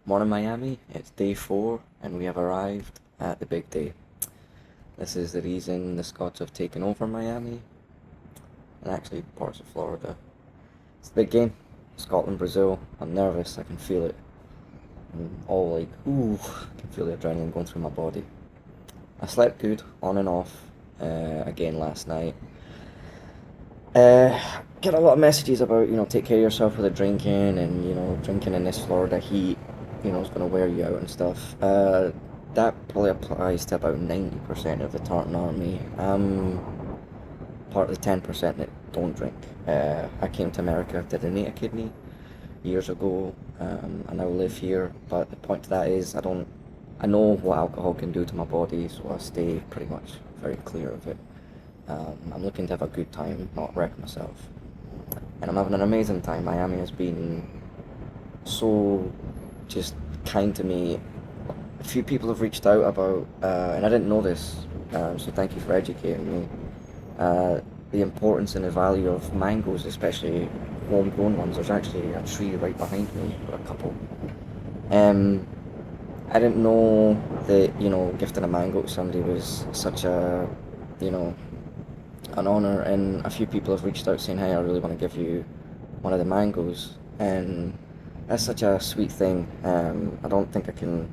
Morning, Miami. It's day 4, and we have arrived at the big day. This is the reason the Scots have taken over Miami, and actually parts of Florida. It's the big game. Scotland, Brazil. I'm nervous. I can feel it. I'm all like, ooh, I can feel the adrenaline going through my body. I slept good, on and off, again last night. Get a lot of messages about, take care of yourself with the drinking and, drinking in this Florida heat, is going to wear you out and stuff. That probably applies to about 90% of the Tartan Army. I'm part of the 10% that don't drink. I came to America to donate a kidney years ago. I now live here, but the point to that is I know what alcohol can do to my body, so I stay pretty much very clear of it. I'm looking to have a good time, not wreck myself. And I'm having an amazing time. Miami has been so just kind to me. A few people have reached out about, and I didn't know this, so thank you for educating me, the importance and the value of mangoes, especially homegrown ones. There's actually a tree right behind me, or a couple. I didn't know that, gifting a mango to somebody was such you know, an honour, and a few people have reached out saying, hey, I really want to give you one of the mangoes, and that's such a sweet thing. I don't think I can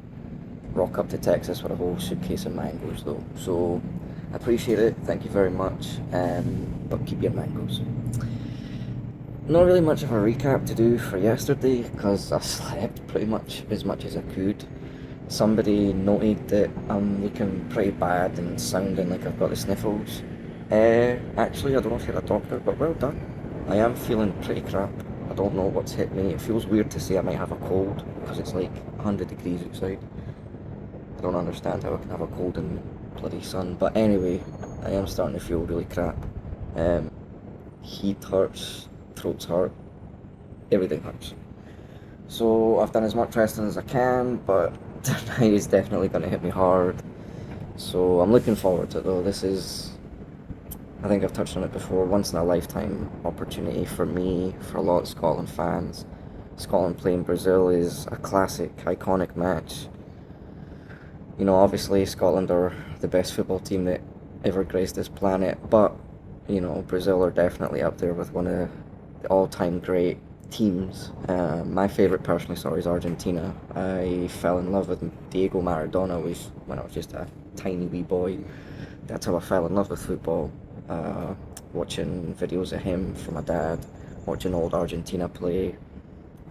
rock up to Texas with a whole suitcase of mangoes though, so I appreciate it, thank you very much, but keep your mangoes. Not really much of a recap to do for yesterday, because I slept pretty much as I could. Somebody noted that I'm looking pretty bad and sounding like I've got the sniffles. Actually, I don't know if you're a doctor, but well done. I am feeling pretty crap. I don't know what's hit me. It feels weird to say I might have a cold, because it's like 100 degrees outside. I don't understand how I can have a cold in the bloody sun. But anyway, I am starting to feel really crap. Heat hurts, throats hurt, everything hurts. So I've done as much resting as I can, but tonight is definitely going to hit me hard. So I'm looking forward to it though. This is, I think I've touched on it before, once in a lifetime opportunity for me, for a lot of Scotland fans. Scotland playing Brazil is a classic, iconic match. Obviously Scotland are the best football team that ever graced this planet, but, Brazil are definitely up there with one of the all-time great teams. My favourite, personally, is Argentina. I fell in love with Diego Maradona when I was just a tiny wee boy. That's how I fell in love with football. Watching videos of him from my dad, watching old Argentina play.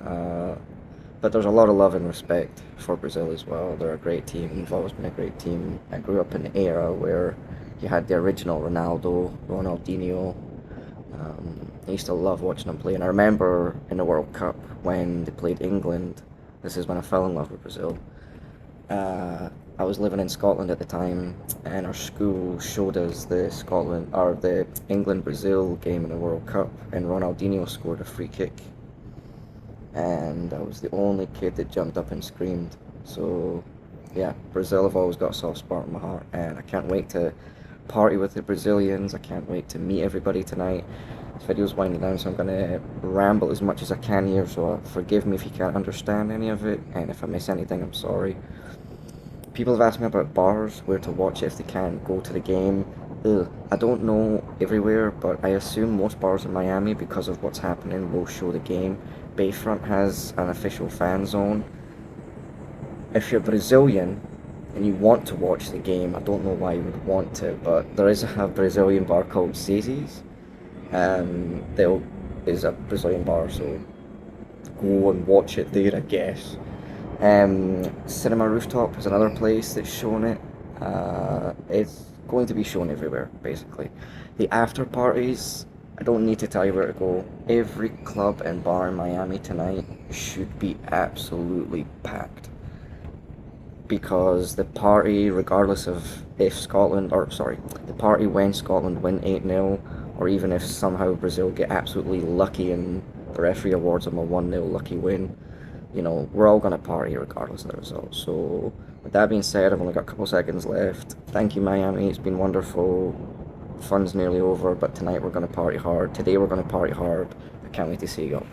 But there's a lot of love and respect for Brazil as well. They're a great team. They've always been a great team. I grew up in an era where you had the original Ronaldo, Ronaldinho. I used to love watching them play, and I remember in the World Cup when they played England. This is when I fell in love with Brazil. I was living in Scotland at the time, and our school showed us the England-Brazil game in the World Cup, and Ronaldinho scored a free kick, and I was the only kid that jumped up and screamed. So yeah, Brazil have always got a soft spot in my heart, and I can't wait to party with the Brazilians. I can't wait to meet everybody tonight. This video's winding down, so I'm going to ramble as much as I can here, so forgive me if you can't understand any of it, and if I miss anything, I'm sorry. People have asked me about bars, where to watch it if they can't go to the game. I don't know everywhere, but I assume most bars in Miami, because of what's happening, will show the game. Bayfront has an official fan zone. If you're Brazilian and you want to watch the game, I don't know why you would want to, but there is a Brazilian bar called Zezé's. There is a Brazilian bar, so go and watch it there, I guess. Cinema Rooftop is another place that's shown it. It's going to be shown everywhere, basically. The after parties, I don't need to tell you where to go. Every club and bar in Miami tonight should be absolutely packed, because the party, regardless of the party when Scotland win 8-0, or even if somehow Brazil get absolutely lucky and the referee awards them a 1-0 lucky win, we're all going to party regardless of the result. So with that being said, I've only got a couple seconds left. Thank you, Miami. It's been wonderful. Fun's nearly over, but tonight we're going to party hard. Today we're going to party hard. I can't wait to see you all.